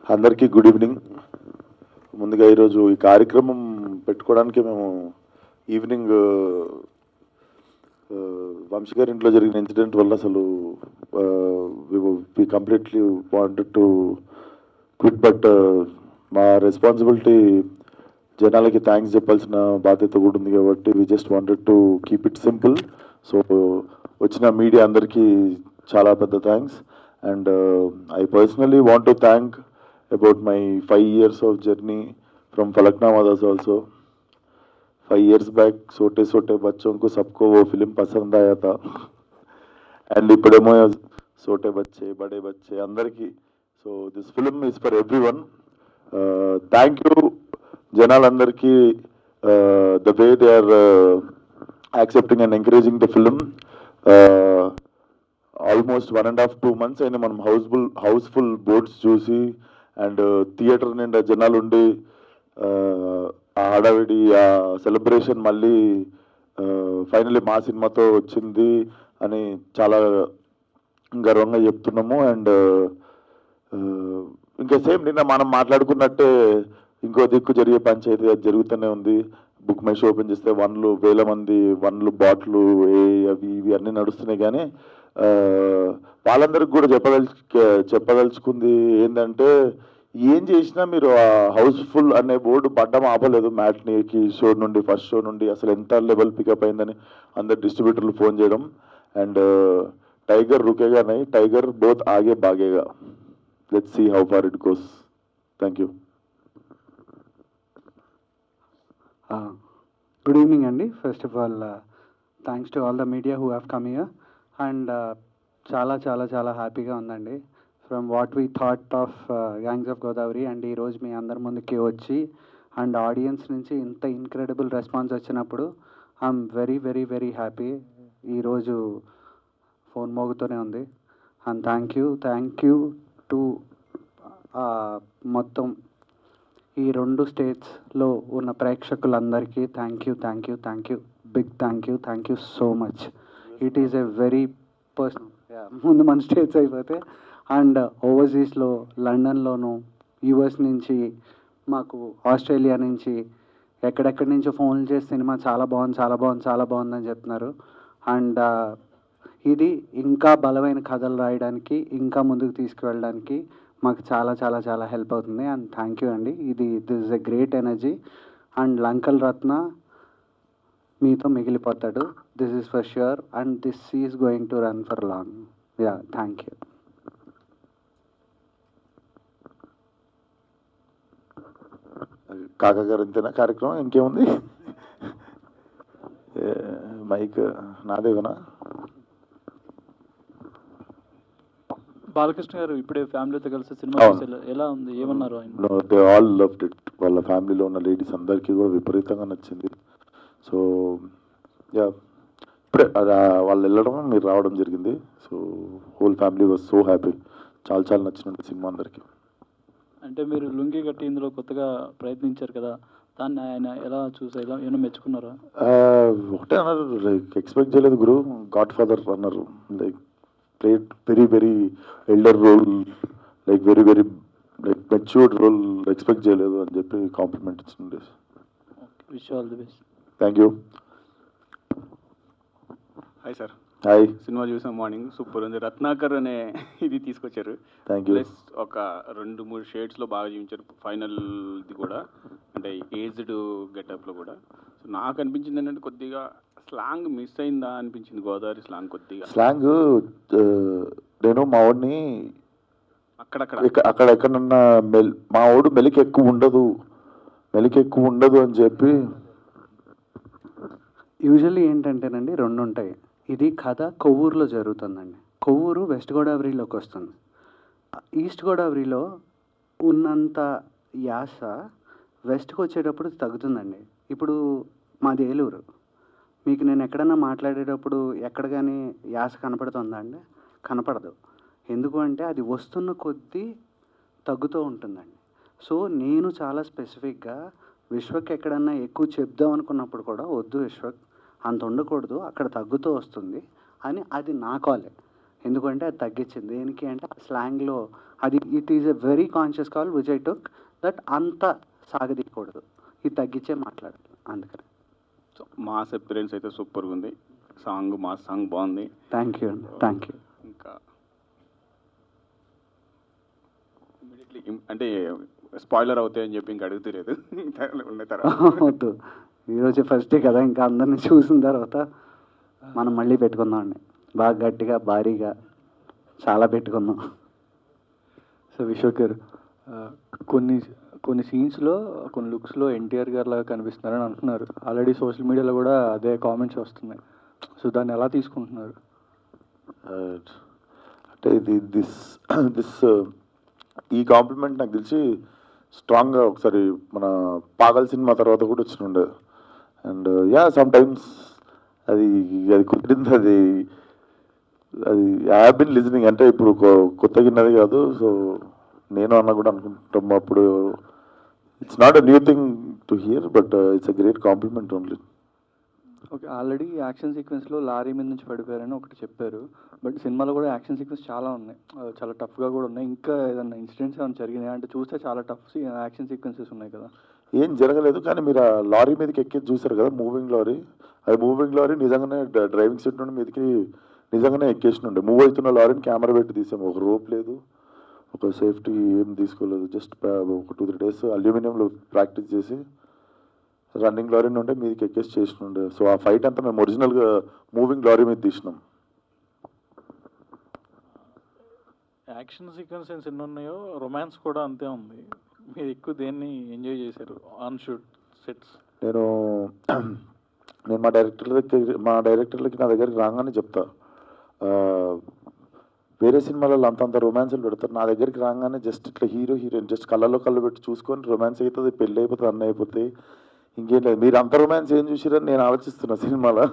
అందరికీ good evening. ముందుగా ఈరోజు ఈ కార్యక్రమం పెట్టుకోవడానికి మేము ఈవినింగ్ వంశీ గారి ఇంట్లో జరిగిన ఇన్సిడెంట్ వల్ల అసలు we completely wanted to quit, but మా రెస్పాన్సిబిలిటీ జనాలకి థ్యాంక్స్ చెప్పాల్సిన బాధ్యత కూడా ఉంది కాబట్టి we just wanted to keep it simple. So వచ్చిన మీడియా అందరికీ చాలా పెద్ద thanks. And I personally want to thank about my 5 years of journey from Falaknamadas also. 5 years back छोटे छोटे बच्चों को सबको वो फिल्म पसंद आया था and इपड़ेमो छोटे बच्चे बड़े बच्चे अंदर की. So this film is for everyone. Thank you जनाल अंदर की the way they are accepting and encouraging the film. Almost 1.5-2 months అయినా మనం హౌస్ఫుల్ బోర్డ్స్ చూసి అండ్ థియేటర్ నిండా జనాలు ఉండి ఆ హడావిడి ఆ సెలబ్రేషన్ మళ్ళీ ఫైనలీ మా సినిమాతో వచ్చింది అని చాలా గర్వంగా చెప్తున్నాము. అండ్ ఇంకా సేమ్ నిన్న మనం మాట్లాడుకున్నట్టే ఇంకో దిక్కు జరిగే పంచాయతీ అది జరుగుతూనే ఉంది. బుక్ మై షో ఓపెన్ చేస్తే 1,000 మంది 1 బాట్లు అవి ఇవి అన్నీ నడుస్తున్నాయి. కానీ వాళ్ళందరికి కూడా చెప్పదలుచుకుంది ఏంటంటే, ఏం చేసినా మీరు ఆ హౌస్ఫుల్ అనే బోర్డు పడ్డం ఆపలేదు. మ్యాట్నీకి షో నుండి ఫస్ట్ షో నుండి అసలు ఎంత లెవెల్ పికప్ అయిందని అందరు డిస్ట్రిబ్యూటర్లు ఫోన్ చేయడం. అండ్ టైగర్ రుకేగా నై, టైగర్ బోత్ ఆగే బాగేగా. Let's see how far it goes. Thank you. Good evening అండి. First of all thanks to all the media who have come here. And చాలా చాలా చాలా హ్యాపీగా ఉందండి. From what we thought of gangs of Godavari and ఈరోజు మీ అందరి ముందుకి వచ్చి అండ్ ఆడియన్స్ నుంచి ఇంత ఇన్క్రెడిబుల్ రెస్పాన్స్ వచ్చినప్పుడు I'm very very very happy. ఈరోజు ఫోన్ మోగుతూనే ఉంది. అండ్ థ్యాంక్ యూ టు మొత్తం ఈ 2 స్టేట్స్లో ఉన్న ప్రేక్షకులందరికీ thank you big thank you so much. It is a very personal. ముందు మన స్టేట్స్ అయిపోతే అండ్ ఓవర్సీస్లో లండన్లోను యూఎస్ నుంచి మాకు ఆస్ట్రేలియా నుంచి ఎక్కడెక్కడి నుంచో ఫోన్లు చేసి సినిమా చాలా బాగుందని చెప్తున్నారు. అండ్ ఇది ఇంకా బలమైన కథలు రాయడానికి ఇంకా ముందుకు తీసుకువెళ్ళడానికి మాకు చాలా చాలా చాలా హెల్ప్ అవుతుంది. అండ్ థ్యాంక్ యూ అండి. This is a great energy. And Lankala Ratna మీతో మిగిలిపోతాడు. This is for sure and this is going to run for long. Yeah, thank you. కాకా గారు ఇంతేనా కార్యక్రమం? ఇంకేముంది? మైక్ నాదేవనా? బాలకృష్ణ గారు ఇప్పుడే ఫ్యామిలీతో కలిసి సినిమా ఎలా ఉంది, ఏమన్నారు ఆయన? They all loved it. వాళ్ళ ఫ్యామిలీలో ఉన్న లేడీస్ అందరికీ కూడా విపరీతంగా నచ్చింది. సో యా, ఇప్పుడే వాళ్ళు వెళ్ళడం మీరు రావడం జరిగింది. So whole family was so happy. చాలా నచ్చినట్టు సినిమా అందరికీ. అంటే మీరు లుంగి కట్టి ఇందులో కొత్తగా ప్రయత్నించారు కదా, దాన్ని ఆయన ఎలా చూసారు, ఏమైనా మెచ్చుకున్నారా? ఒకటే అన్నారు, లైక్ ఎక్స్పెక్ట్ చేయలేదు గురు, గాడ్ ఫాదర్ అన్నారు. Like played very very elder role, like very very like matured role, expect చేయలేదు అని చెప్పి కాంప్లిమెంట్ ఇచ్చింది. Wish all the best. Thank you. Hi sir. Hi. Cinema చూసాం మార్నింగ్, సూపర్ ఉంది. రత్నాకర్ అనే ఇది తీసుకొచ్చారు. Thank you. ప్లస్ ఒక 2-3 షేడ్స్లో బాగా చూపించారు. ఫైనల్ది కూడా అంటే ఏజ్డ్ గెటప్లో కూడా. సో నాకు అనిపించింది ఏంటంటే కొద్దిగా స్లాంగ్ మిస్ అయిందా అనిపించింది, గోదావరి స్లాంగ్ కొద్దిగా. స్లాంగ్ నేను మా వాడిని అక్కడెక్కడన్నా మా వాడు మెలికి ఎక్కువ ఉండదు అని చెప్పి. యూజువల్లీ ఏంటంటేనండి 2 ఉంటాయి. ఇది కథ కొవ్వూరులో జరుగుతుందండి. కొవ్వూరు వెస్ట్ గోదావరిలోకి వస్తుంది. ఈస్ట్ గోదావరిలో ఉన్నంత యాస వెస్ట్కి వచ్చేటప్పుడు తగ్గుతుందండి. ఇప్పుడు మాది ఏలూరు. మీకు నేను ఎక్కడన్నా మాట్లాడేటప్పుడు ఎక్కడ కానీ యాస కనపడుతుందా అండి? కనపడదు. ఎందుకు అంటే అది వస్తున్న కొద్దీ తగ్గుతూ ఉంటుందండి. సో నేను చాలా స్పెసిఫిక్గా విశ్వక్ ఎక్కడన్నా ఎక్కువ చెప్దాం అనుకున్నప్పుడు కూడా, వద్దు విశ్వక్ అంత ఉండకూడదు, అక్కడ తగ్గుతూ వస్తుంది అని, అది నా కాలే. ఎందుకంటే అది తగ్గించింది. దేనికి అంటే స్లాంగ్లో అది it is a very conscious call which I took that అంత సాగదీయకూడదు, ఇది తగ్గించే మాట్లాడాలి అందుకని. సో మాస్ అపిరెన్స్ అయితే సూపర్గా ఉంది, మాస్ సాంగ్ బాగుంది. థ్యాంక్ యూ అండి, థ్యాంక్ యూ. ఇంకా ఇమీడియట్లీ అంటే స్పాయిలర్ అవుతాయని చెప్పి ఇంకా అడుగుతలేదు ఉన్న తర్వాత వద్దు, ఈరోజు ఫస్ట్ డే కదా, ఇంకా అందరిని చూసిన తర్వాత మనం మళ్ళీ పెట్టుకుందాం అండి, బాగా గట్టిగా భారీగా చాలా పెట్టుకుందాం. సో విశ్వక్ గారు, కొన్ని సీన్స్లో కొన్ని లుక్స్లో ఎన్టీఆర్ గారు లాగా కనిపిస్తున్నారని అంటున్నారు. ఆల్రెడీ సోషల్ మీడియాలో కూడా అదే కామెంట్స్ వస్తున్నాయి. సో దాన్ని ఎలా తీసుకుంటున్నారు? అంటే ఇది దిస్ ఈ కాంప్లిమెంట్ నాకు తెలిసి స్ట్రాంగ్గా ఒకసారి మన పాగల్ సినిమా తర్వాత కూడా వచ్చినుండే. అండ్ యా సమ్ టైమ్స్ అది కుదిరింది, అది ఐ హ్యావ్ బిన్ లిజనింగ్. అంటే ఇప్పుడు కొత్తగా విన్నది కాదు, సో నేను అన్న కూడా అనుకుంటాం అప్పుడు. It's not a new thing to hear, but it's a great compliment only. Okay, already action సీక్వెన్స్లో లారీ మీద నుంచి పడిపోయారని ఒకటి చెప్పారు, బట్ సినిమాలో కూడా యాక్షన్ సీక్వెన్స్ చాలా ఉన్నాయి, చాలా టఫ్గా కూడా ఉన్నాయి. ఇంకా ఏదన్నా ఇన్సిడెంట్స్ ఏమైనా జరిగినాయి అంటే చూస్తే చాలా టఫ్ యాక్షన్ సీక్వెన్సెస్ ఉన్నాయి కదా? ఏం జరగలేదు, కానీ మీరు ఆ లారీ మీదకి ఎక్కి చూసారు కదా, మూవింగ్ లారీ. అది మూవింగ్ లారీ నిజంగానే డ్రైవింగ్ సీట్ నుండి మీదకి నిజంగానే ఎక్కేసినుండే. మూవ్ అవుతున్న లారీని కెమెరా పెట్టి తీసాము. ఒక రోప్ లేదు, ఒక సేఫ్టీ ఏం తీసుకోలేదు. జస్ట్ ఒక 2-3 days అల్యూమినియంలో ప్రాక్టీస్ చేసి రన్నింగ్ లారీ నుండే మీదకి ఎక్కేసి చేసినుండే. సో ఆ ఫైట్ అంతా మేము ఒరిజినల్గా మూవింగ్ లారీ మీద తీసినాం. యాక్షన్ సీక్వెన్సెస్ ఎన్ని ఉన్నాయో రొమాన్స్ కూడా అంతే ఉంది. మీరు ఎక్కువ దేన్ని ఎంజాయ్ చేశారు ఆన్ షూట్ సెట్స్? నేను మా డైరెక్టర్లకి నా దగ్గరికి రాగానే చెప్తా, వేరే సినిమాలలో అంతంత రొమాన్స్లు పెడతారు, నా దగ్గరికి రాగానే జస్ట్ ఇట్లా హీరోయిన్ జస్ట్ కళ్ళలో కళ్ళు పెట్టి చూసుకొని రొమాన్స్ అవుతుంది, పెళ్ళి అయిపోతుంది, అన్న అయిపోతాయి, ఇంకేం లేదు. మీరు అంత రొమాన్స్ ఏం చూసిరని నేను ఆలోచిస్తున్నా సినిమాలో.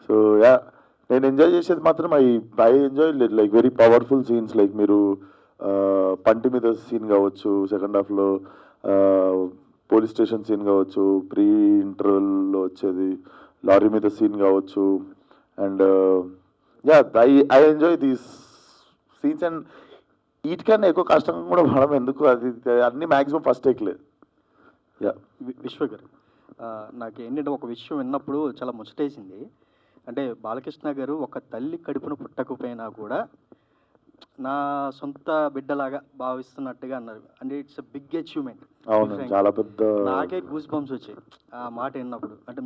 సో యా, నేను ఎంజాయ్ చేసేది మాత్రం I enjoy like very powerful scenes. Like మీరు పంటి మీద సీన్ కావచ్చు, సెకండ్ హాఫ్లో పోలీస్ స్టేషన్ సీన్ కావచ్చు, ప్రీ ఇంటర్వెల్లో వచ్చేది లారీ మీద సీన్ కావచ్చు. And yeah, I enjoy these scenes. And వీటికన్నా ఎక్కువ కష్టంగా కూడా పడడం ఎందుకు, అది అన్ని మ్యాక్సిమం ఫస్ట్ టేక్లే. యా. విశ్వ గారు, నాకు ఏంటంటే ఒక విషయం విన్నప్పుడు చాలా ముచ్చటేసింది. అంటే బాలకృష్ణ గారు ఒక తల్లి కడుపున పుట్టకపోయినా కూడా నా సొంత బిడ్డలాగా భావిస్తున్నట్టుగా అన్నారు. అంటే ఇట్స్ అ బిగ్ అచీవ్మెంట్. అవును, చాలా పెద్ద. నాకే గూస్ బంప్స్ వచ్చాయి ఆ మాట విన్నప్పుడు. అంటే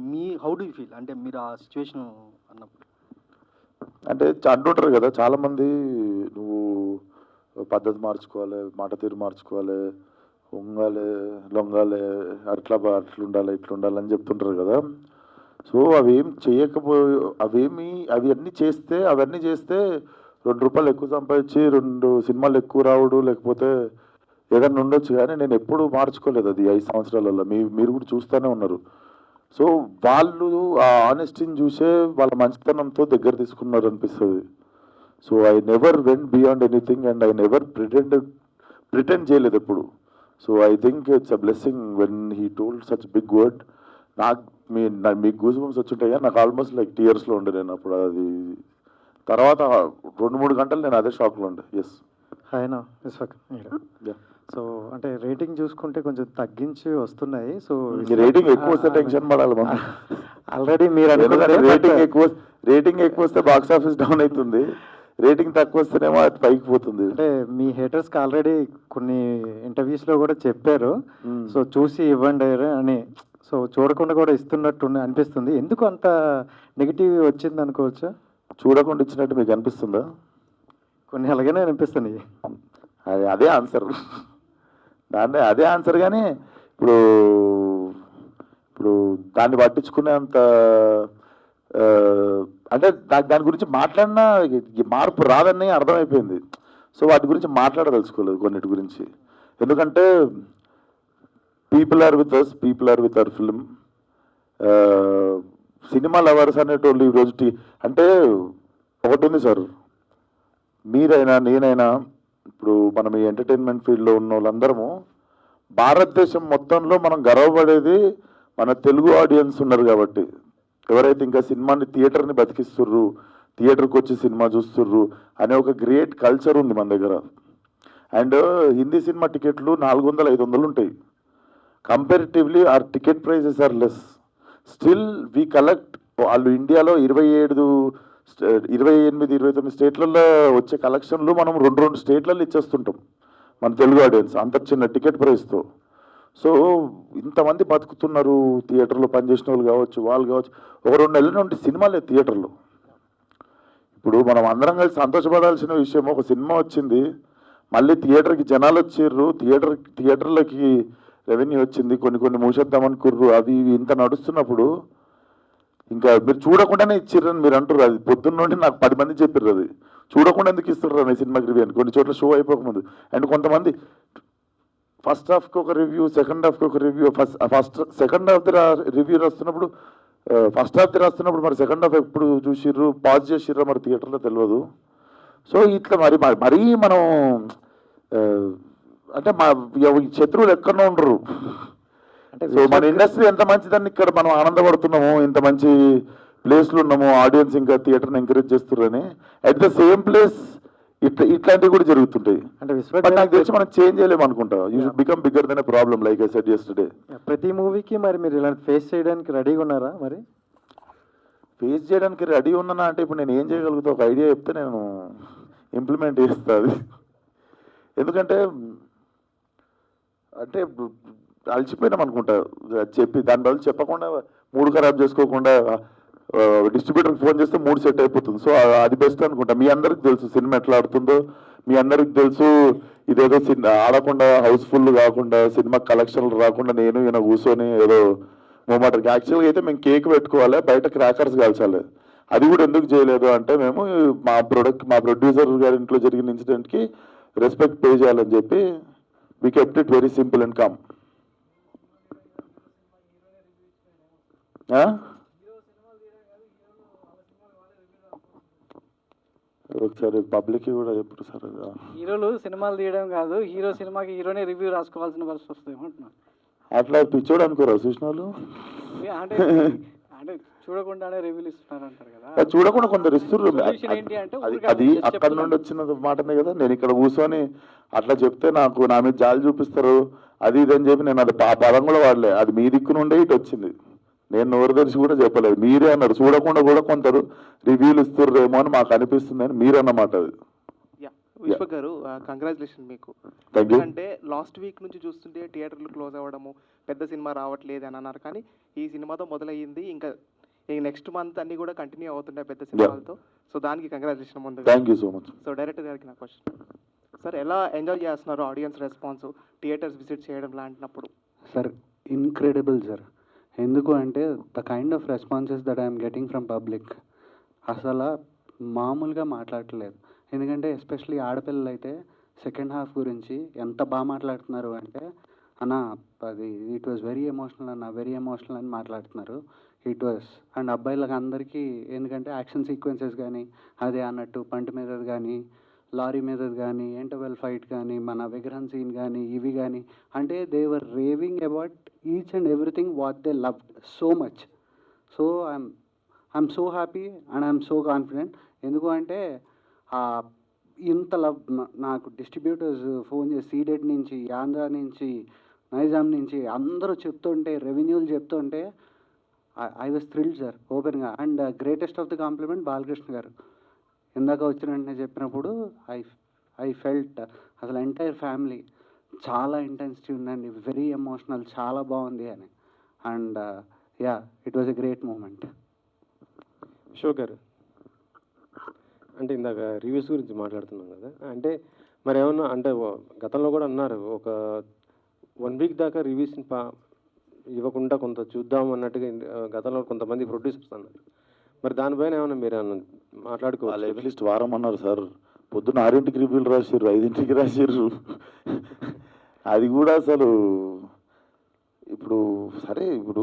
హౌ డూ యూ ఫీల్ అంటే మీరు ఆ సిచ్యువేషన్ అన్నప్పుడు? అంటే అంటుంటారు కదా చాలామంది, నువ్వు పద్ధతి మార్చుకోవాలి, మాట తీరు మార్చుకోవాలి, ఉంగాలి లొంగాలి, అట్లుండాలి ఇట్లుండాలి అని చెప్తుంటారు కదా. సో అవేం అవన్నీ చేస్తే 2 రూపాయలు ఎక్కువ సంపాదించి 2 సినిమాలు ఎక్కువ రావడు, లేకపోతే ఏదన్నా ఉండొచ్చు, కానీ నేను ఎప్పుడు మార్చుకోలేదు అది 5 సంవత్సరాలలో. మీరు కూడా చూస్తూనే ఉన్నారు. సో వాళ్ళు ఆ ఆనెస్టీని చూసే వాళ్ళ మంచితనంతో దగ్గర తీసుకున్నారు అనిపిస్తుంది. So I never went beyond anything and I never pretend చేయలేదు ఎప్పుడు. So I think it's a blessing when he told such big word. మీకు గూస్ బంప్స్ వచ్చుంటాయి, నాకు ఆల్మోస్ట్ లైక్ టీయర్స్లో ఉండే నేను అప్పుడు. అది తర్వాత 2-3 గంటలు నేను అదే షాక్లో ఉండే. ఎస్. ఆయన విశ్వక్, సో అంటే రేటింగ్ చూసుకుంటే కొంచెం తగ్గించి వస్తున్నాయి. సో రేటింగ్ ఎక్కువ వస్తే టెన్షన్ పడాలి మనం. ఆల్రెడీ మీరు రేటింగ్ ఎక్కువ వస్తే బాక్స్ ఆఫీస్ డౌన్ అవుతుంది, రేటింగ్ తక్కువ వస్తేనేమో అది పైకి పోతుంది. అంటే మీ హేటర్స్కి ఆల్రెడీ కొన్ని ఇంటర్వ్యూస్లో కూడా చెప్పారు, సో చూసి ఇవ్వండి అని. సో చూడకుండా కూడా ఇస్తున్నట్టు అనిపిస్తుంది. ఎందుకు అంత నెగిటివ్ వచ్చింది అనుకోవచ్చు? చూడకుండా ఇచ్చినట్టు మీకు అనిపిస్తుందా? కొన్ని అలాగనే అనిపిస్తుంది. అదే ఆన్సర్, అదే ఆన్సర్. కానీ ఇప్పుడు దాన్ని పట్టించుకునే అంత అంటే దాని గురించి మాట్లాడినా మార్పు రాదని అర్థమైపోయింది. సో వాటి గురించి మాట్లాడదలుచుకోలేదు కొన్నిటి గురించి. ఎందుకంటే people are with us, people are with our film. Cinema lovers అనేటోళ్ళు ఈరోజు అంటే ఒకటి ఉంది సార్, మీరైనా నేనైనా ఇప్పుడు మనం ఈ ఎంటర్టైన్మెంట్ ఫీల్డ్లో ఉన్న వాళ్ళందరము భారతదేశం మొత్తంలో మనం గర్వపడేది మన తెలుగు ఆడియన్స్ ఉన్నారు కాబట్టి. ఎవరైతే ఇంకా సినిమాని థియేటర్ని బతికిస్తుర్రు, థియేటర్కి వచ్చి సినిమా చూస్తుర్రు అనే ఒక గ్రేట్ కల్చర్ ఉంది మన దగ్గర. అండ్ హిందీ సినిమా టికెట్లు 400-500 ఉంటాయి. Comparatively our ticket prices are less. Still we collect, వాళ్ళు ఇండియాలో 28-29 స్టేట్లలో వచ్చే కలెక్షన్లు మనం 2 స్టేట్లలో ఇచ్చేస్తుంటాం మన తెలుగు ఆడియన్స్ అంత చిన్న టికెట్ ప్రైస్తో. సో ఇంతమంది బతుకుతున్నారు థియేటర్లో పనిచేసిన వాళ్ళు కావచ్చు, వాళ్ళు కావచ్చు. ఒక 2 నెలల నుండి సినిమా లేదు థియేటర్లో. ఇప్పుడు మనం అందరం కలిసి సంతోషపడాల్సిన విషయం, ఒక సినిమా వచ్చింది, మళ్ళీ థియేటర్కి జనాలు వచ్చిర్రు, థియేటర్లకి రెవెన్యూ వచ్చింది, కొన్ని మూసేద్దామనుకుర్రు, అవి ఇంత నడుస్తున్నప్పుడు ఇంకా మీరు చూడకుండానే ఇచ్చిర్రని మీరు అంటారు. అది పొద్దున్న నుండి నాకు 10 మంది చెప్పారు, అది చూడకుండా ఎందుకు ఇస్తుర్రు అని సినిమాకి రివ్యూ అని. కొన్ని చోట్ల షో అయిపోకముందు. అండ్ కొంతమంది ఫస్ట్ హాఫ్కి ఒక రివ్యూ, సెకండ్ హాఫ్కి ఒక రివ్యూ, సెకండ్ హాఫ్ రివ్యూ రాస్తున్నప్పుడు ఫస్ట్ హాఫ్ రాస్తున్నప్పుడు మరి సెకండ్ హాఫ్ ఎప్పుడు చూసిర్రు, పాజ్ చేసిర్రు మరి థియేటర్లో తెలియదు. సో ఇట్లా మరీ మనం అంటే మా శత్రువులు ఎక్కడో ఉండరు. సో మన ఇండస్ట్రీ ఎంత మంచిదని ఇక్కడ మనం ఆనందపడుతున్నాము, ఇంత మంచి ప్లేస్లు ఉన్నాము, ఆడియన్స్ ఇంకా థియేటర్ని ఎంకరేజ్ చేస్తున్నారని. అట్ ద సేమ్ ప్లేస్ ఇట్లాంటివి కూడా జరుగుతుంటాయి. అంటే బట్ నాకు తెలిసి మనం చేంజ్ చేయలేము అనుకుంటా. You should become bigger than a problem, like I said yesterday. ప్రతి మూవీకి మరి మీరు ఇలాంటి ఫేస్ చేయడానికి రెడీగా ఉన్నారా? మరి ఫేస్ చేయడానికి రెడీ ఉన్నానా అంటే ఇప్పుడు నేను ఏం చేయగలుగుతా, ఒక ఐడియా చెప్తే నేను ఇంప్లిమెంట్ చేస్తా అది. ఎందుకంటే అంటే అలసిపోయినాం అనుకుంటా చెప్పి, దాని బదులు చెప్పకుండా మూడు ఖరాబ్ చేసుకోకుండా డిస్ట్రిబ్యూటర్కి ఫోన్ చేస్తే మూడు సెట్ అయిపోతుంది. సో అది బెస్ట్ అనుకుంటా. మీ అందరికి తెలుసు సినిమా ఎట్లా ఆడుతుందో, మీ అందరికి తెలుసు ఇదేదో ఆడకుండా హౌస్ఫుల్ కాకుండా సినిమా కలెక్షన్లు రాకుండా నేను ఈయన కూర్చొని ఏదో మూమాటకి. యాక్చువల్గా అయితే మేము కేక్ పెట్టుకోవాలి, బయట క్రాకర్స్ కాల్చాలి. అది కూడా ఎందుకు చేయలేదు అంటే మేము మా ప్రొడ్యూసర్ గారి ఇంట్లో జరిగిన ఇన్సిడెంట్కి రెస్పెక్ట్ పే చేయాలని చెప్పి we kept it very simple and calm. ఒకసారి పబ్లిక్ కూడా చెప్పరు సార్. హీరోలు సినిమాలు తీయడం కాదు, హీరో సినిమాకి హీరోనే రివ్యూ రాసుకోవాల్సిన పరిస్థితి వస్తుంది అంటున్నా. అట్లా పిచ్చోడు అనుకోరా చూసిన వాళ్ళు? అంటే అంటే చూడకుండానే రివ్యూలు ఇస్తున్నారు అంటారు కదా. చూడకుండా కొందరు ఇస్తున్నారు. ఏంటి అంటే అది అక్కడ నుండి వచ్చిన మాటనే కదా. నేను ఇక్కడ కూర్చొని అట్లా చెప్తే నాకు నా మీద జాలి చూపిస్తారు, అది ఇది అని చెప్పి నేను అది ఆ పదం కూడా వాడలే. అది మీ దిక్కు నుండే ఇటు వచ్చింది, నేను నోరు తెరిచి కూడా చెప్పలేదు. మీరే అన్నారు చూడకుండా కూడా కొందరు రివ్యూలు ఇస్తుర్రేమో అని మాకు అనిపిస్తుంది అని మీరన్నమాట. అది విశ్వ గారు కంగ్రాచులేషన్ మీకు. Thank you. అంటే లాస్ట్ వీక్ నుంచి చూస్తుంటే థియేటర్లు క్లోజ్ అవ్వడము, పెద్ద సినిమా రావట్లేదు అని అన్నారు, కానీ ఈ సినిమాతో మొదలయ్యింది. ఇంకా నెక్స్ట్ మంత్ అన్ని కూడా కంటిన్యూ అవుతుంటాయి పెద్ద సినిమాలతో. సో దానికి కంగ్రాచులేషన్ ముందు. Thank you so much. So director గారికి నా క్వశ్చన్, సార్ ఎలా ఎంజాయ్ చేస్తున్నారు ఆడియన్స్ రెస్పాన్స్ థియేటర్స్ విజిట్ చేయడం లాంటినప్పుడు? Sir incredible sir. ఎందుకు అంటే the kind of responses that I'm getting from public అసలు మామూలుగా మాట్లాడట్లేదు. ఎందుకంటే ఎస్పెషలీ ఆడపిల్లలు అయితే సెకండ్ హాఫ్ గురించి ఎంత బాగా మాట్లాడుతున్నారు అంటే, అన్న అది ఇట్ వాజ్ వెరీ ఎమోషనల్ అన్న, వెరీ ఎమోషనల్ అని మాట్లాడుతున్నారు. It was. అండ్ అబ్బాయిలకు అందరికీ ఎందుకంటే యాక్షన్ సీక్వెన్సెస్ కానీ అదే అన్నట్టు పంట మీదది కానీ లారీ మీదది కానీ ఇంటర్వెల్ ఫైట్ కానీ మన విగ్రహం సీన్ కానీ ఇవి కానీ అంటే they were raving about each and everything what they loved so much. So I'm so happy and I'm so confident. ఎందుకు అంటే ఇంత లవ్ నాకు డిస్ట్రిబ్యూటర్స్ ఫోన్ చేసి సీడెడ్ నుంచి, ఆంధ్ర నుంచి, నైజాం నుంచి అందరూ చెప్తుంటే, రెవెన్యూలు చెప్తుంటే ఐ వాజ్ థ్రిల్డ్ సార్ ఓపెన్గా. And greatest of the compliment Balakrishna garu ఇందాక వచ్చిన వెంటనే చెప్పినప్పుడు ఐ ఫెల్ట్ అసలు ఎంటైర్ ఫ్యామిలీ చాలా ఇంటెన్సిటీ ఉందండి, వెరీ ఎమోషనల్, చాలా బాగుంది అని. And ya it was a great moment. Show garu, అంటే ఇందాక రివ్యూస్ గురించి మాట్లాడుతున్నాం కదా, అంటే మరి ఏమన్నా అంటే గతంలో కూడా అన్నారు ఒక 1 వీక్ దాకా రివ్యూస్ ఇవ్వకుండా కొంత చూద్దాం అన్నట్టుగా గతంలో కొంతమంది ప్రొడ్యూసర్స్ అన్నారు. మరి దానిపైన ఏమన్నా మీరు మాట్లాడుకోవాలి? అట్లీస్ట్ వారం అన్నారు సార్. పొద్దున్న 6ంటికి రివ్యూలు రాసిర్రు, 5ంటికి రాసిర్రు. అది కూడా అసలు ఇప్పుడు సరే, ఇప్పుడు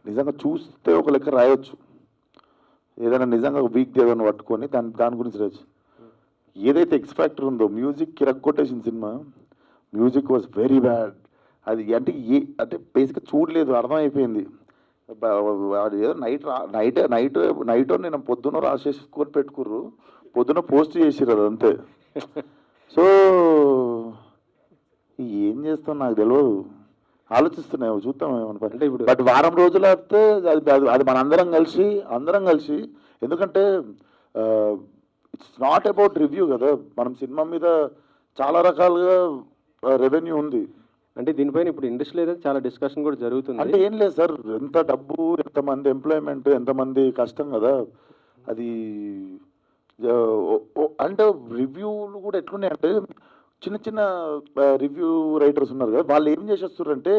నిజంగా చూస్తే ఒక లెక్క రాయొచ్చు, ఏదైనా నిజంగా వీక్ ఏదైనా పట్టుకొని దాని గురించి రాయొచ్చు. ఏదైతే ఎక్స్ ఫ్యాక్టర్ ఉందో, మ్యూజిక్ కిరక్కొట్టేసిన సినిమా, మ్యూజిక్ వాజ్ వెరీ బ్యాడ్. అది అంటే అంటే బేసిక్గా చూడలేదు, అర్థమైపోయింది. వాడు ఏదో నైట్ నేను పొద్దున్న రాసేసుకొని పెట్టుకుర్రు, పొద్దున పోస్ట్ చేసిర్రు అది అంతే. సో ఏం చేస్తాం నాకు తెలియదు, ఆలోచిస్తున్నాయి చూద్దాం ఏమన్నా. అంటే ఇప్పుడు బట్ వారం రోజులు అయితే అది మన అందరం కలిసి ఎందుకంటే ఇట్స్ నాట్ అబౌట్ రివ్యూ కదా, మనం సినిమా మీద చాలా రకాలుగా రెవెన్యూ ఉంది. అంటే దీనిపైన ఇప్పుడు ఇండస్ట్రీ అయితే చాలా డిస్కషన్ కూడా జరుగుతుంది. అంటే ఏం లేదు సార్, ఎంత డబ్బు, ఎంతమంది ఎంప్లాయ్మెంట్, ఎంతమంది కష్టం కదా అది. అంటే రివ్యూలు కూడా ఎట్లున్నాయంటే చిన్న రివ్యూ రైటర్స్ ఉన్నారు కదా, వాళ్ళు ఏం చేసేస్తారంటే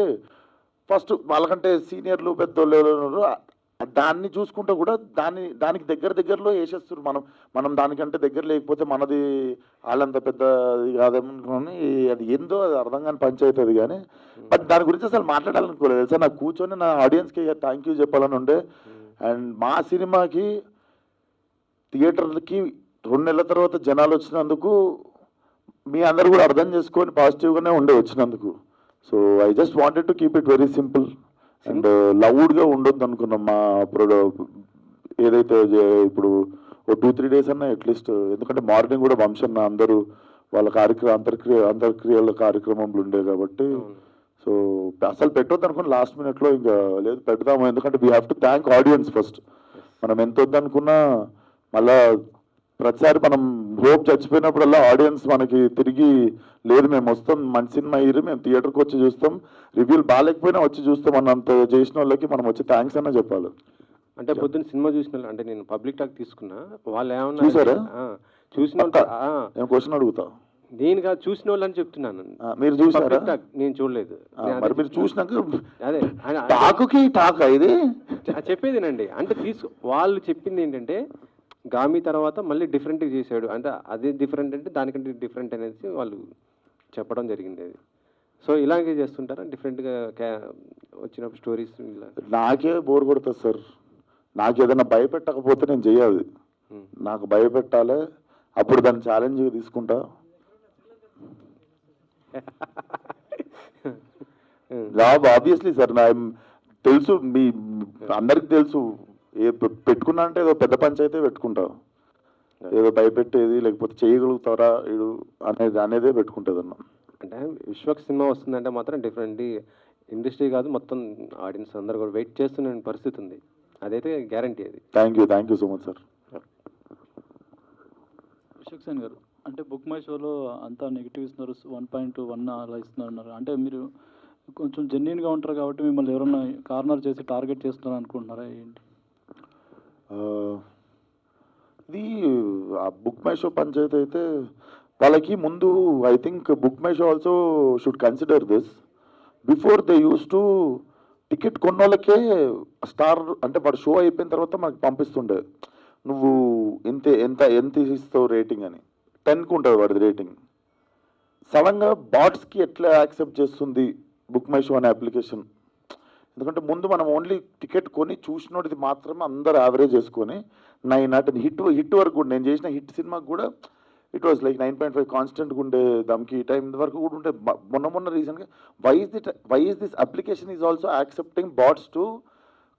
ఫస్ట్ వాళ్ళకంటే సీనియర్లు పెద్దోళ్ళు దాన్ని చూసుకుంటూ కూడా దానికి దగ్గరలో వేసేస్తారు. మనం దానికంటే దగ్గర లేకపోతే మనది వాళ్ళంత పెద్ద కాదేమనుకోని అది ఏందో అది అర్థం కాని పంచాయతీ అది. కానీ బట్ దాని గురించి అసలు మాట్లాడాలనుకోలేదు తెలుసా, నాకు కూర్చొని నా ఆడియన్స్కి థ్యాంక్ యూ చెప్పాలని ఉండే. అండ్ మా సినిమాకి థియేటర్లకి 2 నెలల తర్వాత జనాలు వచ్చినందుకు మీ అందరు కూడా అర్థం చేసుకొని పాజిటివ్గానే ఉండే వచ్చినందుకు. So I just wanted to keep it very simple and లౌడ్గా ఉండొద్దు అనుకున్నాం. మా ఏదైతే ఇప్పుడు 2-3 డేస్ అన్నా అట్లీస్ట్, ఎందుకంటే మార్నింగ్ కూడా వంశన్న అందరూ వాళ్ళ అంతర్క్రియల కార్యక్రమంలో ఉండే కాబట్టి. సో అసలు పెట్టొద్దు అనుకుని లాస్ట్ మినిట్లో ఇంకా లేదు పెడతాము, ఎందుకంటే we have to thank audience first. మనం ఎంత వద్దనుకున్నా మళ్ళా ప్రతిసారి మనం హోప్ చచ్చిపోయినప్పుడల్లా ఆడియన్స్ మనకి తిరిగి లేదు మేము వస్తాం, మంచి సినిమా అయ్యి మేము థియేటర్కి వచ్చి చూస్తాం, రివ్యూలు బాగాలేకపోయినా వచ్చి చూస్తాం అన్నంత చేసిన వాళ్ళకి మనం వచ్చి థ్యాంక్స్ అన్న చెప్పాలి. అంటే పొద్దున్న సినిమా చూసిన వాళ్ళు, అంటే నేను పబ్లిక్ టాక్ తీసుకున్నా, వాళ్ళు ఏమన్నా చూసారా? చూసిన నేను క్వశ్చన్ అడుగుతా, నేను కాదు చూసిన వాళ్ళు అని చెప్తున్నాను. మీరు చూసారా? నేను చూడలేదు. మరి మీరు చూసినాక అదే టాక్ ఇది చెప్పేదేనండి. అంటే వాళ్ళు చెప్పింది ఏంటంటే గామి తర్వాత మళ్ళీ డిఫరెంట్గా చేశాడు, అంటే అదే డిఫరెంట్ అంటే దానికంటే డిఫరెంట్ అనేసి వాళ్ళు చెప్పడం జరిగింది. అది సో ఇలాగే చేస్తుంటారా డిఫరెంట్గా వచ్చినప్పుడు స్టోరీస్? నాకే బోర్ కొడుతుంది సార్, నాకు ఏదైనా భయపెట్టకపోతే నేను చెయ్యాలి, నాకు భయపెట్టాలి, అప్పుడు దాన్ని ఛాలెంజ్గా తీసుకుంటా. ఆబ్వియస్లీ సార్, నా తెలుసు, మీ అందరికి తెలుసు, పెట్టుకున్నా అంటే ఏదో పెద్ద పంచాయతీ పెట్టుకుంటా, ఏదో భయపెట్టేది లేకపోతే చేయగలుగుతారా ఇడు అనేదే పెట్టుకుంటుంది అన్న. అంటే విశ్వక్ సినిమా వస్తుందంటే మాత్రం డిఫరెంట్ ఇండస్ట్రీ కాదు మొత్తం ఆడియన్స్ అందరూ కూడా వెయిట్ చేస్తున్న పరిస్థితి ఉంది, అదైతే గ్యారంటీ. అది thank you so much sir. Vishwak Sen గారు, అంటే బుక్ మై షోలో అంతా నెగిటివ్ ఇస్తున్నారు, 1.1 అలా ఇస్తున్నారు. అంటే మీరు కొంచెం జెన్యున్గా ఉంటారు కాబట్టి మిమ్మల్ని ఎవరైనా కార్నర్ చేసి టార్గెట్ చేస్తున్నారు అనుకుంటున్నారా ఏంటి? ఇది ఆ బుక్ మై షో పంచాయతీ అయితే వాళ్ళకి ముందు I think book my show also should consider this before they use to ticket కొన్న వాళ్ళకే స్టార్ అంటే వాడు షో అయిపోయిన తర్వాత మనకి పంపిస్తుండే, నువ్వు ఎంత ఇస్తావు రేటింగ్ అని, 10కి ఉంటుంది వాడిది రేటింగ్. సడన్గా బాట్స్కి ఎట్లా యాక్సెప్ట్ చేస్తుంది బుక్ మై షో అనే అప్లికేషన్? ఎందుకంటే ముందు మనం ఓన్లీ టికెట్ కొని చూసినోడిది మాత్రమే అందరు యావరేజ్ చేసుకొని 9 అంటే హిట్ వరకు కూడా, నేను చేసిన హిట్ సినిమాకి కూడా ఇట్ వాజ్ లైక్ 9.5 కాన్స్టెంట్గా ఉండే, దమ్కి టైం వరకు కూడా ఉంటే. మొన్న రీసెంట్గా why is this application is also accepting bots to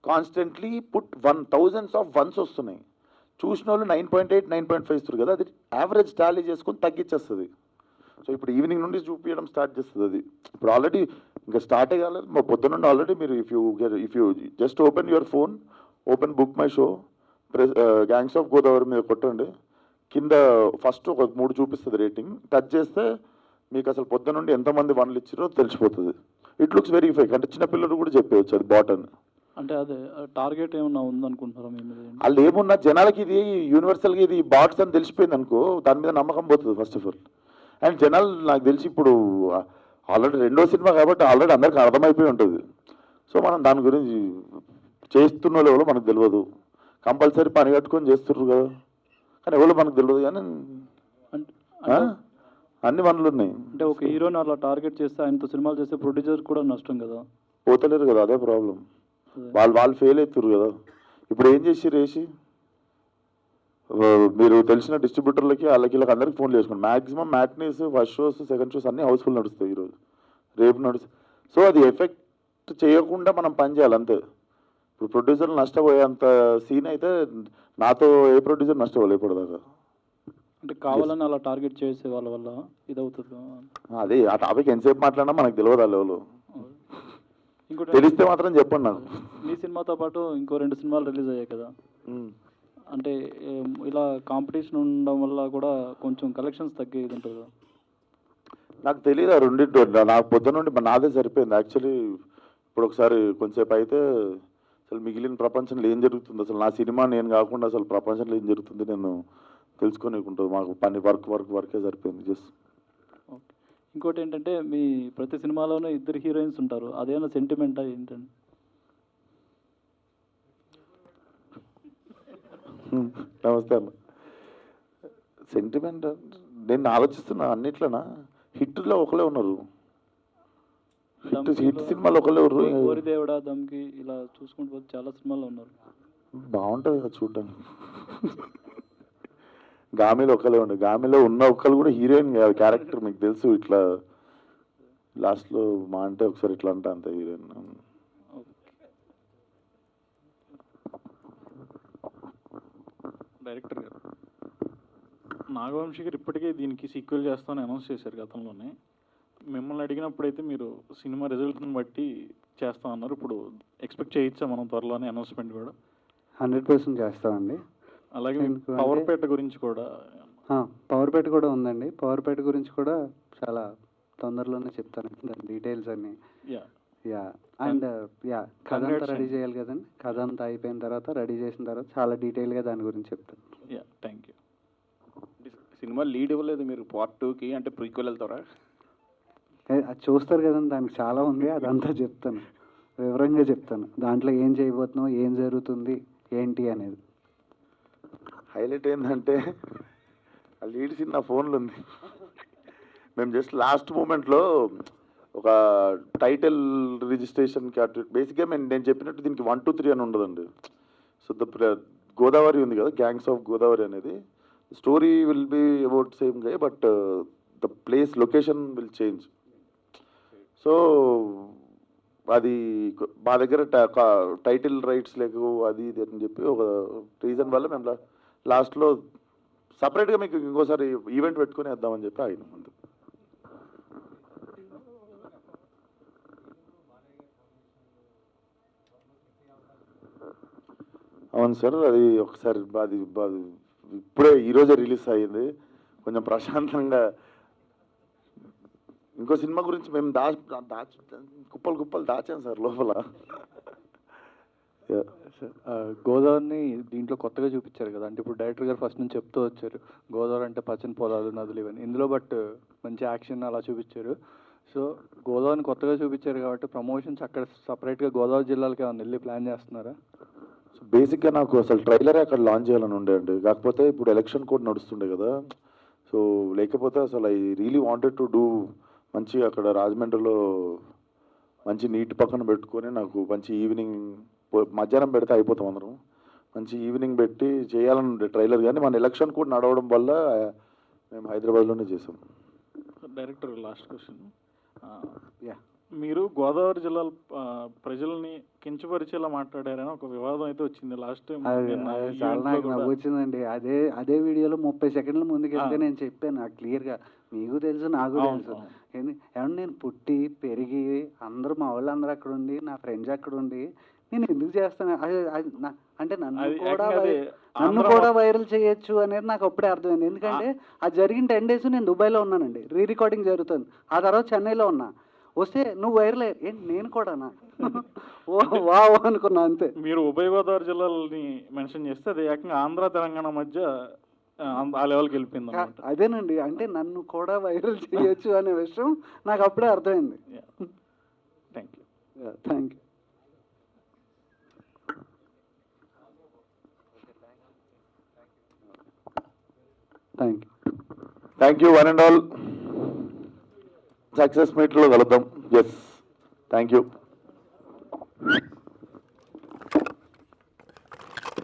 constantly put 1000s of ones వస్తున్నాయి. చూసిన వాళ్ళు 9.8 9.5 ఇస్తారు కదా, అది యావరేజ్ టాలీ చేసుకొని తగ్గించేస్తుంది. సో ఇప్పుడు ఈవినింగ్ నుండి చూపించడం స్టార్ట్ చేస్తుంది. అది ఇప్పుడు ఆల్రెడీ ఇంకా స్టార్టే కాలేదు, మా పొద్దున్న నుండి ఆల్రెడీ మీరు if you just open your phone, open book my show, gangs of Godavari మీద కొట్టండి, కింద ఫస్ట్ ఒక 3 చూపిస్తుంది రేటింగ్, టచ్ చేస్తే మీకు అసలు పొద్దున్న నుండి ఎంతమంది 1లు ఇచ్చారో తెలిసిపోతుంది. ఇట్ లుక్స్ వెరీ ఫేక్, అంటే చిన్నపిల్లలు కూడా చెప్పేయచ్చు అది బాట్ అని. అంటే అదే టార్గెట్ ఏమన్నా ఉందనుకుంటున్నారా మీ మీద? వాళ్ళు ఏమున్నా జనాలకి ఇది యూనివర్సల్గా ఇది బాట్స్ అని తెలిసిపోయింది అనుకో, దాని మీద నమ్మకం పోతుంది ఫస్ట్ ఆఫ్ ఆల్. అండ్ జనాలు నాకు తెలిసి ఇప్పుడు ఆల్రెడీ 2వ సినిమా కాబట్టి ఆల్రెడీ అందరికీ అర్థమైపోయి ఉంటుంది. సో మనం దాని గురించి చేస్తున్న ఎవరో మనకు తెలియదు, కంపల్సరీ పని కట్టుకొని చేస్తుర్రు కదా, కానీ ఎవరో మనకు తెలియదు. కానీ అన్ని పనులు ఉన్నాయి. అంటే ఒక హీరోని అలా టార్గెట్ చేస్తే ఆయనతో సినిమాలు చేస్తే ప్రొడ్యూసర్ కూడా నష్టం కదా, పోతలేరు కదా, అదే ప్రాబ్లం. వాళ్ళు ఫెయిల్ అవుతారు కదా. ఇప్పుడు ఏం చేసి మీరు తెలిసిన డిస్ట్రిబ్యూటర్లకి వాళ్ళకి అందరికి ఫోన్లు చేసుకోండి, maximum matinees, first shows, second shows అన్నీ హౌస్ఫుల్ నడుస్తాయి ఈరోజు, రేపు నడుస్తాయి. సో అది ఎఫెక్ట్ చేయకుండా మనం పని చేయాలి అంతే. ఇప్పుడు ప్రొడ్యూసర్లు నష్టపోయేంత సీన్ అయితే నాతో ఏ ప్రొడ్యూసర్ నష్టపోలేదు ఇప్పటిదాకా. అంటే కావాలని అలా టార్గెట్ చేసే వాళ్ళ వల్ల ఇదవుతుంది. అదే ఆ టాపిక్ ఎంతసేపు మాట్లాడినా మనకు తెలియదు ఆ లెవెల్. ఇంకోటి తెలిస్తే మాత్రం చెప్పండి నాకు. మీ సినిమాతో పాటు ఇంకో 2 సినిమాలు రిలీజ్ అయ్యాయి కదా, అంటే ఇలా కాంపిటీషన్ ఉండడం వల్ల కూడా కొంచెం కలెక్షన్స్ తగ్గేది ఉంటుంది కదా. నాకు తెలియదు ఆ రెండింటి నాకు పొద్దున నుండి నాదే సరిపోయింది యాక్చువల్లీ. ఇప్పుడు ఒకసారి కొంచెంసేపు అయితే అసలు మిగిలిన ప్రపంచంలో ఏం జరుగుతుంది, అసలు నా సినిమా నేను కాకుండా అసలు ప్రపంచంలో ఏం జరుగుతుంది నేను తెలుసుకొనికుంటుంది. మాకు పని వర్కే సరిపోయింది జస్ట్. ఓకే. ఇంకోటి ఏంటంటే మీ ప్రతి సినిమాలోనూ 2 హీరోయిన్స్ ఉంటారు, అదేమైనా సెంటిమెంటా ఏంటండి? నమస్తే అన్న. సెంటిమెంట్ నేను ఆలోచిస్తున్నా అన్నిట్లోనా హిట్లో ఒకలే ఉన్నారు. హిట్ సినిమాలు ఒకలే ఉన్నారు. ఓరి దేవుడా, దమ్కి ఇలా చూసుకుంటూ పోతే చాలా సినిమాలు ఉన్నారు. బాగుంటుంది కదా చూడడానికి. గామిలో ఒకలే ఉండే, గామిలో ఉన్న ఒక్కరు కూడా హీరోయిన్ కాదు, క్యారెక్టర్ మీకు తెలుసు. ఇట్లా లాస్ట్లో మా అంటే ఒకసారి ఇట్లా అంటే అంత హీరోయిన్. డైరెక్టర్ గారు, నాగవంశీ గారు ఇప్పటికే దీనికి సీక్వెల్ చేస్తామని అనౌన్స్ చేశారు గతంలోనే. మిమ్మల్ని అడిగినప్పుడైతే మీరు సినిమా రిజల్ట్ని బట్టి చేస్తామన్నారు. ఇప్పుడు ఎక్స్పెక్ట్ చేయొచ్చా మనం త్వరలోనే అనౌన్స్మెంట్ కూడా? 100% చేస్తామండి. అలాగే పవర్పేట గురించి కూడా పవర్పేట కూడా ఉందండి. పవర్పేట గురించి కూడా చాలా తొందరలోనే చెప్తాను దాని డీటెయిల్స్ అన్నీ. యా అండ్ యా కథ అంతా రెడీ చేయాలి కదండి. కథ అంతా అయిపోయిన తర్వాత రెడీ చేసిన తర్వాత చాలా డీటెయిల్గా దాని గురించి చెప్తాను. Yeah, thank you. Cinema lead ఇవ్వలేదు మీరు పార్ట్ 2కి, అంటే ప్రీక్వెల్ వెళ్తారా? అది చూస్తారు కదండి, దానికి చాలా ఉంది, అదంతా చెప్తాను, వివరంగా చెప్తాను. దాంట్లో ఏం చేయబోతున్నావు, ఏం జరుగుతుంది, ఏంటి అనేది. హైలైట్ ఏంటంటే ఆ లీడ్ సీన్ నా ఫోన్లో ఉంది. మేము జస్ట్ లాస్ట్ మూమెంట్లో ఒక టైటిల్ రిజిస్ట్రేషన్కి అటు బేసిక్గా నేను చెప్పినట్టు దీనికి 1, 2, 3 అని ఉండదండి. సో గోదావరి ఉంది కదా, గ్యాంగ్స్ ఆఫ్ గోదావరి అనేది story will be about same గా, but the place location will change. So అది మా దగ్గర టైటిల్ రైట్స్ లేకు అది ఇది అని చెప్పి ఒక రీజన్ వల్ల మేము లాస్ట్లో సపరేట్గా మీకు ఇంకోసారి ఈవెంట్ పెట్టుకుని వేద్దామని చెప్పి ఆయన ముందు. అవును సార్, అది ఒకసారి అది ఇప్పుడే ఈరోజే రిలీజ్ అయ్యింది. కొంచెం ప్రశాంతంగా ఇంకో సినిమా గురించి మేము కుప్పలు దాచాం సార్ లోపల. గోదావరిని దీంట్లో కొత్తగా చూపించారు కదా, అంటే ఇప్పుడు డైరెక్టర్ గారు ఫస్ట్ నుంచి చెప్తూ వచ్చారు గోదావరి అంటే పచ్చని పొలాలు, నదులు ఇవన్నీ. ఇందులో బట్ మంచి యాక్షన్ అలా చూపించారు. సో గోదావరిని కొత్తగా చూపించారు కాబట్టి ప్రమోషన్స్ అక్కడ సపరేట్గా గోదావరి జిల్లాలకి ఏమైనా వెళ్ళి ప్లాన్ చేస్తున్నారా? సో బేసిక్గా నాకు అసలు ట్రైలరే అక్కడ లాంచ్ చేయాలని ఉండే అండి. కాకపోతే ఇప్పుడు ఎలక్షన్ కోడ్ నడుస్తుండే కదా, సో లేకపోతే అసలు I really wanted to do మంచిగా అక్కడ రాజమండ్రిలో మంచి నీటి పక్కన పెట్టుకొని నాకు మంచి ఈవినింగ్ మధ్యాహ్నం పెడితే అయిపోతాం అందరం. మంచి ఈవినింగ్ పెట్టి చేయాలని ఉండే ట్రైలర్, కానీ మన ఎలక్షన్ కోడ్ నడవడం వల్ల మేము హైదరాబాద్లోనే చేసాం. Director last question. యా, మీరు గోదావరి జిల్లాల ప్రజల్ని కించపరిచేలా మాట్లాడారని ఒక వివాదం అయితే వచ్చింది లాస్ట్ టైం. చాలా నాకు నవ్వు వచ్చిందండి. అదే వీడియోలో 30 సెకండ్ల ముందుకు వెళ్తే నేను చెప్పాను క్లియర్గా, మీకు తెలుసు నాకు తెలుసు. ఏమన్నా నేను పుట్టి పెరిగి అందరూ మా వాళ్ళు అందరూ అక్కడ ఉండి నా ఫ్రెండ్స్ అక్కడ ఉండి నేను ఎందుకు చేస్తాను అంటే నన్ను కూడా వైరల్ చేయొచ్చు అనేది నాకు అప్పుడే అర్థమైంది. ఎందుకంటే అది జరిగిన 10 days నేను దుబాయ్లో ఉన్నానండి, రికార్డింగ్ జరుగుతుంది. ఆ తర్వాత చెన్నైలో ఉన్నా. వస్తే నువ్వు వైరల్ ఏంటి నేను కూడానా వావ్ అనుకున్నా అంతే. మీరు ఉభయ గోదావరి జిల్లాలని మెన్షన్ చేస్తే అది ఏకంగా ఆంధ్ర తెలంగాణ మధ్య ఆ లెవెల్కి వెళ్ళిపోయింది అన్నమాట. అదేనండి, అంటే నన్ను కూడా వైరల్ చేయొచ్చు అనే విషయం నాకు అప్పుడే అర్థమైంది. Thank you. Thank you. Thank you one and all. Success మీట్లో కలుద్దాం. Yes, thank you.